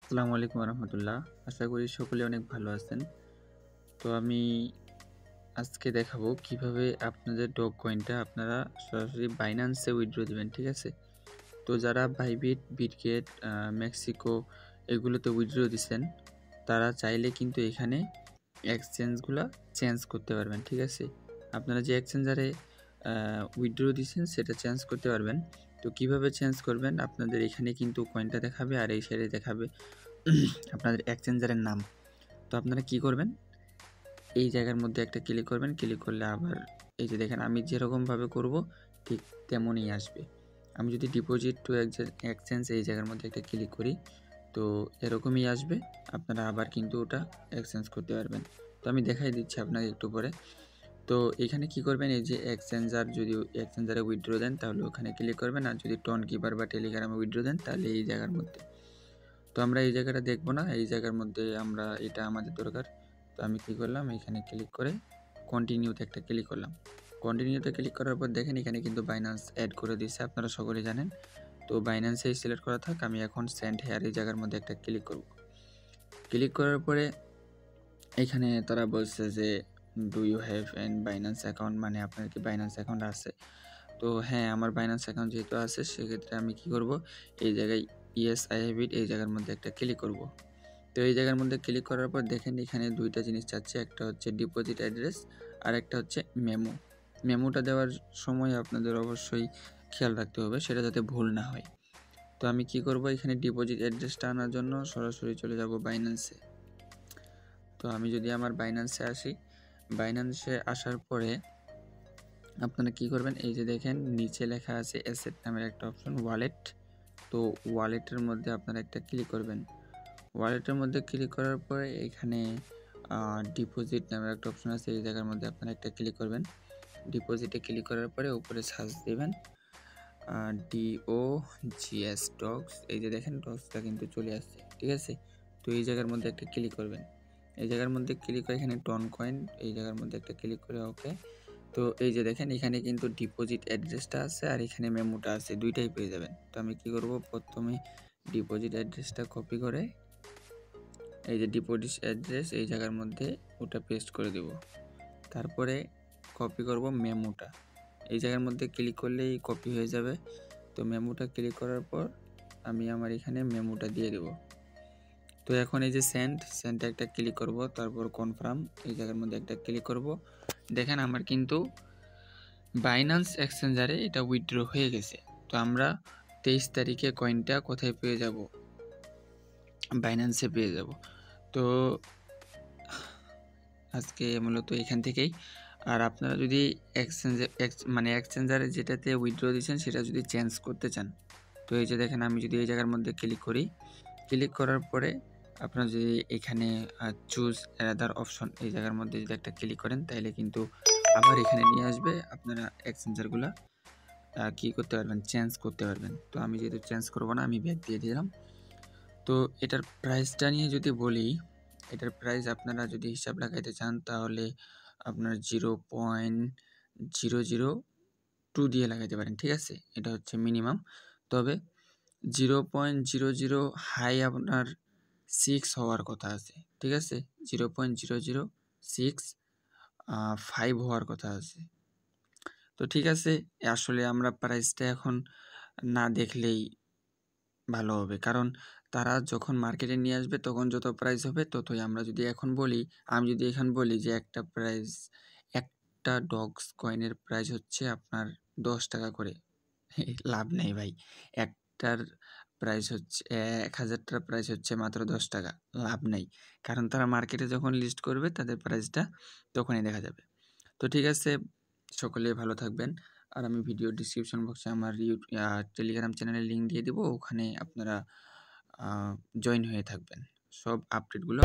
আসসালামু আলাইকুম রহমতুল্লাহ। আশা করি সকলে অনেক ভালো আছেন। তো আমি আজকে দেখাবো কিভাবে আপনাদের ডগ কয়েনটা আপনারা সরাসরি বাইন্যান্সে উইথড্র দিবেন, ঠিক আছে? তো যারা বাইবিট, বিটগেট, মেক্সিকো এগুলোতে উইথড্র দিচ্ছেন তারা চাইলে কিন্তু এখানে এক্সচেঞ্জগুলো চেঞ্জ করতে পারবেন, ঠিক আছে? আপনারা যে এক্সচেঞ্জারে উইথড্র দিচ্ছেন সেটা চেঞ্জ করতে পারবেন। তো কিভাবে চেঞ্জ করবেন, আপনাদের এখানে কিন্তু কয়েনটা দেখাবে আর এই সাইডে দেখাবে আপনাদের এক্সচেঞ্জারের নাম। তো আপনারা কি করবেন, এই জায়গার মধ্যে একটা ক্লিক করবেন। ক্লিক করলে আবার এই যে দেখেন আমি যেরকমভাবে করব ঠিক তেমনই আসবে। আমি যদি ডিপোজিট টু এক্সচেঞ্জ এই জায়গার মধ্যে একটা ক্লিক করি তো এরকমই আসবে। আপনারা আবার কিন্তু ওটা এক্সচেঞ্জ করতে পারবেন। তো আমি দেখাই দিচ্ছি আপনাকে একটু পরে। তো এখানে কি করবেন, এই যে এক্সচেঞ্জার, যদি এক্সচেঞ্জারে উইথড্র দেন তাহলে ওখানে ক্লিক করবেন, আর যদি টন কিপার বা টেলিগ্রামে উইথড্র দেন তাহলে এই জায়গার মধ্যে। তো আমরা এই জায়গাটা দেখবো না, এই জায়গার মধ্যে আমরা এটা আমাদের দরকার। তো আমি কী করলাম, এখানে ক্লিক করে কন্টিনিউতে একটা ক্লিক করলাম। কন্টিনিউতে ক্লিক করার পর দেখেন এখানে কিন্তু বাইন্যান্স অ্যাড করে দিয়েছে, আপনারা সকলেই জানেন। তো বাইন্যান্সেই সিলেক্ট করা থাক, আমি এখন সেন্ড হেয়ার এই জায়গার মধ্যে একটা ক্লিক করব। ক্লিক করার পরে এখানে তারা বলছে যে do you have an Binance account, মানে আপনার কি বাইন্যান্স অ্যাকাউন্ট আছে? তো হ্যাঁ, আমার বাইন্যান্স অ্যাকাউন্ট যেহেতু আছে সেক্ষেত্রে আমি কি করব, এই জায়গায় ইয়েস আই হ্যাভ ইট এই জায়গার মধ্যে একটা ক্লিক করব। তো এই জায়গার মধ্যে ক্লিক করার পর দেখেন এখানে দুইটা জিনিস চাচ্ছে, একটা হচ্ছে ডিপোজিট অ্যাড্রেস আর একটা হচ্ছে মেমো। মেমোটা দেওয়ার সময় আপনাদের অবশ্যই খেয়াল রাখতে হবে সেটা যাতে ভুল না হয়। তো আমি কি করব, এখানে ডিপোজিট অ্যাড্রেসটা আনার জন্য সরাসরি চলে যাব বাইন্যান্সে। তো আমি যদি আমার বাইন্যান্সে আসি, বাইন্যান্সে আসার পরে আপনারা কি করবেন, এই যে দেখেন নিচে লেখা আছে অ্যাসেট নামের একটা অপশন, ওয়ালেট। তো ওয়ালেটের মধ্যে আপনারা একটা ক্লিক করবেন। ওয়ালেটের মধ্যে ক্লিক করার পরে এখানে ডিপোজিট নামের একটা অপশন আছে, এই জায়গার মধ্যে আপনারা একটা ক্লিক করবেন। ডিপোজিটে ক্লিক করার পরে উপরে সার্চ দেবেন DOGS ডগস, এই যে দেখেন ডগসটা কিন্তু চলে আসছে, ঠিক আছে? তো এই জায়গার মধ্যে একটা ক্লিক করবেন। এই জায়গার মধ্যে ক্লিক করে এখানে টন কয়েন এই জায়গার মধ্যে একটা ক্লিক করে ওকে। তো এই যে দেখেন এখানে কিন্তু ডিপোজিট অ্যাড্রেসটা আছে আর এখানে মেমোটা আছে, দুইটাই পেয়ে যাবেন। তো আমি কি করব, প্রথমে ডিপোজিট অ্যাড্রেসটা কপি করে এই যে ডিপোজিট অ্যাড্রেস এই জায়গার মধ্যে ওটা পেস্ট করে দেব। তারপরে কপি করব মেমোটা, এই জায়গার মধ্যে ক্লিক করলেই কপি হয়ে যাবে। তো মেমোটা ক্লিক করার পর আমি আমার এখানে মেমোটা দিয়ে দেব। তো এখন এই যে সেন্ডে একটা ক্লিক করব, তারপর কনফার্ম এই জায়গার মধ্যে একটা ক্লিক করব। দেখেন আমার কিন্তু বাইন্যান্স এক্সচেঞ্জারে এটা উইথড্র হয়ে গেছে। তো আমরা 23 তারিখে কয়েনটা কোথায় পেয়ে যাব, বাইন্যান্সে পেয়ে যাব। তো আজকে মূলত এখান থেকেই। আর আপনারা যদি এক্সচেঞ্জারে যেটাতে উইথড্র দিচ্ছেন সেটা যদি চেঞ্জ করতে চান, তো এই যে দেখেন আমি যদি এই জায়গার মধ্যে ক্লিক করি, ক্লিক করার পরে আপনারা যদি এখানে চুজ অ্যানাদার অপশন এই জায়গার মধ্যে যদি একটা ক্লিক করেন তাহলে কিন্তু আবার এখানে নিয়ে আসবে, আপনারা এক্সচেঞ্জারগুলো কী করতে পারবেন, চেঞ্জ করতে পারবেন। তো আমি যেহেতু চেঞ্জ করবো না আমি ব্যাক দিয়ে দিলাম। তো এটার প্রাইসটা নিয়ে যদি বলি, এটার প্রাইস আপনারা যদি হিসাব লাগাইতে চান তাহলে আপনার 0.002 দিয়ে লাগাইতে পারেন, ঠিক আছে? এটা হচ্ছে মিনিমাম। তবে 0.00 হাই আপনার 6 হওয়ার কথা আছে, ঠিক আছে? 0.006 হওয়ার কথা আছে। তো ঠিক আছে, আসলে আমরা প্রাইসটা এখন না দেখলেই ভালো হবে, কারণ তারা যখন মার্কেটে নিয়ে আসবে তখন যত প্রাইস হবে ততই। আমরা যদি এখন বলি, আমি যদি এখন বলি যে একটা ডগস কয়েনের প্রাইস হচ্ছে আপনার 10 টাকা করে, লাভ নেই ভাই। একটার প্রাইস হচ্ছে 1000টার প্রাইস হচ্ছে মাত্র 10 টাকা, লাভ নেই। কারণ তারা মার্কেটে যখন লিস্ট করবে তাদের প্রাইসটা তখনই দেখা যাবে। তো ঠিক আছে, সকলে ভালো থাকবেন। আর আমি ভিডিও ডিসক্রিপশন বক্সে আমার টেলিগ্রাম চ্যানেলের লিঙ্ক দিয়ে দেবো, ওখানে আপনারা জয়েন হয়ে থাকবেন, সব আপডেটগুলো